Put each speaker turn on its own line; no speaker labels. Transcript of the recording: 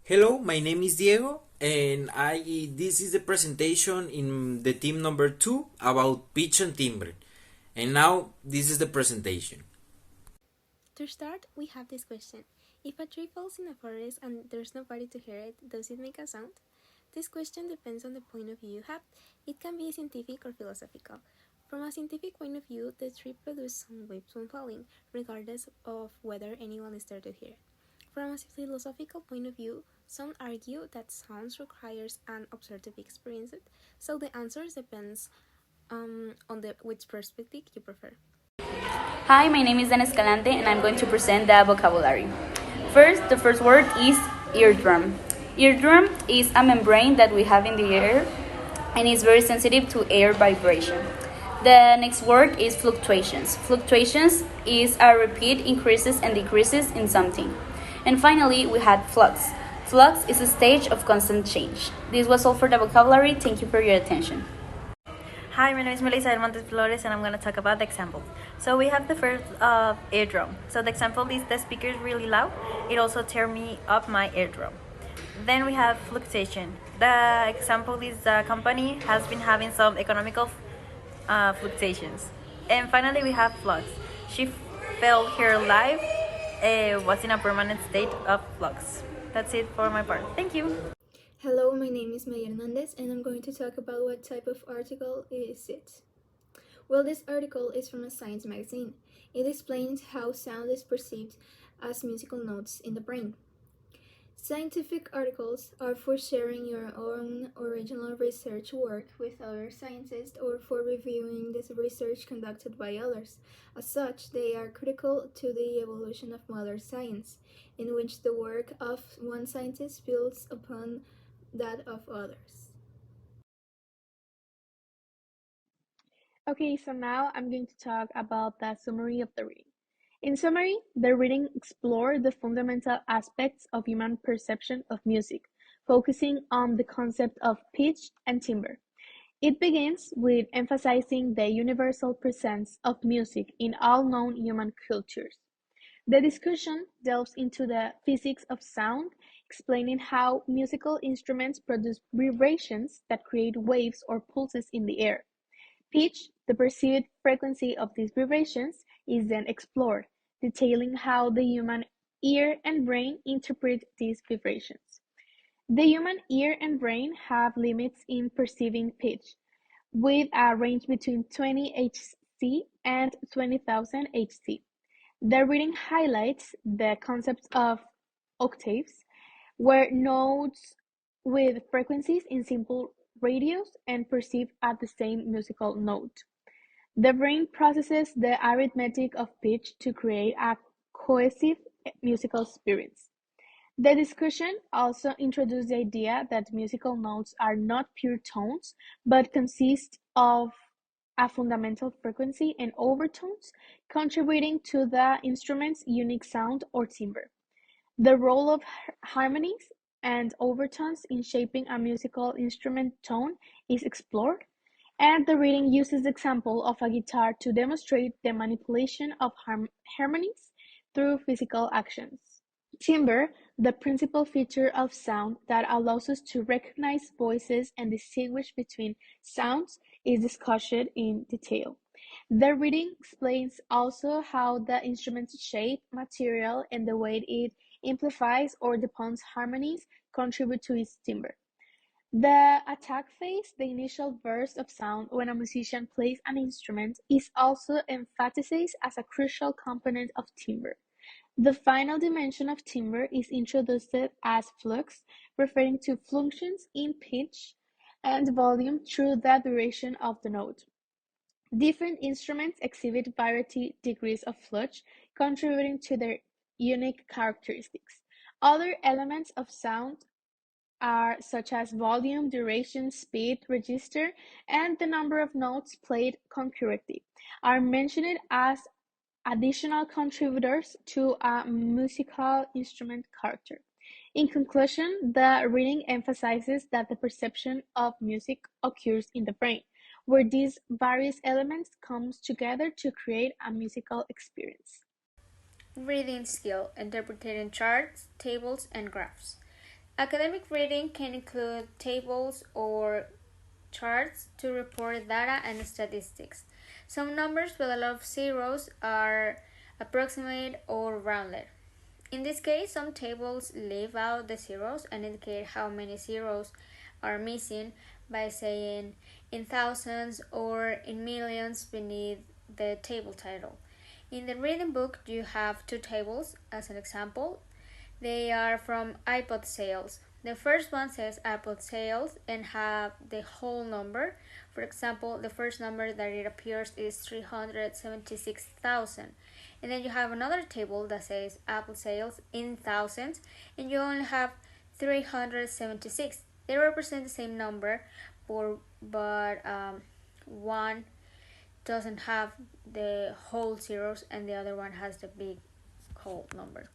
Hello, my name is Diego, and this is the presentation in the team number 2 about pitch and timbre. And now this is the presentation.
To start, we have this question. If a tree falls in a forest and there's nobody to hear it, does it make a sound? This question depends on the point of view you have. It can be scientific or philosophical. From a scientific point of view, the tree produces sound waves when falling, regardless of whether anyone is there to hear it. From a philosophical point of view, some argue that sounds requires an observer to be experienced, so the answer depends on which perspective you prefer.
Hi, my name is Dan Escalante and I'm going to present the vocabulary. First, the first word is eardrum. Eardrum is a membrane that we have in the ear and is very sensitive to air vibration. The next word is fluctuations. Fluctuations is a repeat increases and decreases in something. And finally, we had flux. Flux is a stage of constant change. This was all for the vocabulary. Thank you for your attention.
Hi, my name is Melissa Montes Flores and I'm going to talk about the examples. So we have the first eardrum. So the example is the speaker is really loud. It also tear me up my eardrum. Then we have fluctuation. The example is the company has been having some economical fluctuations. And finally we have flux. She felt her life was in a permanent state of flux. That's it for my part. Thank you.
Hello, my name is Maya Hernandez and I'm going to talk about what type of article is it. Well, this article is from a science magazine. It explains how sound is perceived as musical notes in the brain. Scientific articles are for sharing your own original research work with other scientists or for reviewing this research conducted by others. As such, they are critical to the evolution of modern science, in which the work of one scientist builds upon that of others.
Okay, so now I'm going to talk about the summary of the reading. In summary, the reading explored the fundamental aspects of human perception of music, focusing on the concept of pitch and timbre. It begins with emphasizing the universal presence of music in all known human cultures. The discussion delves into the physics of sound, explaining how musical instruments produce vibrations that create waves or pulses in the air. Pitch, the perceived frequency of these vibrations, is then explored, detailing how the human ear and brain interpret these vibrations. The human ear and brain have limits in perceiving pitch, with a range between 20 Hz and 20,000 Hz. The reading highlights the concept of octaves, where notes with frequencies in simple radios and perceived at the same musical note. The brain processes the arithmetic of pitch to create a cohesive musical experience. The discussion also introduced the idea that musical notes are not pure tones, but consist of a fundamental frequency and overtones, contributing to the instrument's unique sound or timbre. The role of harmonies and overtones in shaping a musical instrument tone is explored, and the reading uses the example of a guitar to demonstrate the manipulation of harmonies through physical actions. Timbre, the principal feature of sound that allows us to recognize voices and distinguish between sounds, is discussed in detail. The reading explains also how the instrument's shape, material, and the way it amplifies or deepens harmonies contribute to its timbre. The attack phase, the initial burst of sound when a musician plays an instrument, is also emphasized as a crucial component of timbre. The final dimension of timbre is introduced as flux, referring to fluctuations in pitch and volume through the duration of the note. Different instruments exhibit variety degrees of flux, contributing to their unique characteristics. Other elements of sound are such as volume, duration, speed, register, and the number of notes played concurrently, are mentioned as additional contributors to a musical instrument character. In conclusion, the reading emphasizes that the perception of music occurs in the brain, where these various elements come together to create a musical experience.
Reading skill, interpreting charts, tables, and graphs.
Academic reading can include tables or charts to report data and statistics. Some numbers with a lot of zeros are approximate or rounded. In this case, some tables leave out the zeros and indicate how many zeros are missing by saying in thousands or in millions beneath the table title. In the reading book, you have two tables as an example. They are from iPod sales. The first one says iPod sales and have the whole number. For example, the first number that it appears is 376,000. And then you have another table that says Apple sales in thousands and you only have 376. They represent the same number, but one doesn't have the whole zeros and the other one has the big whole number.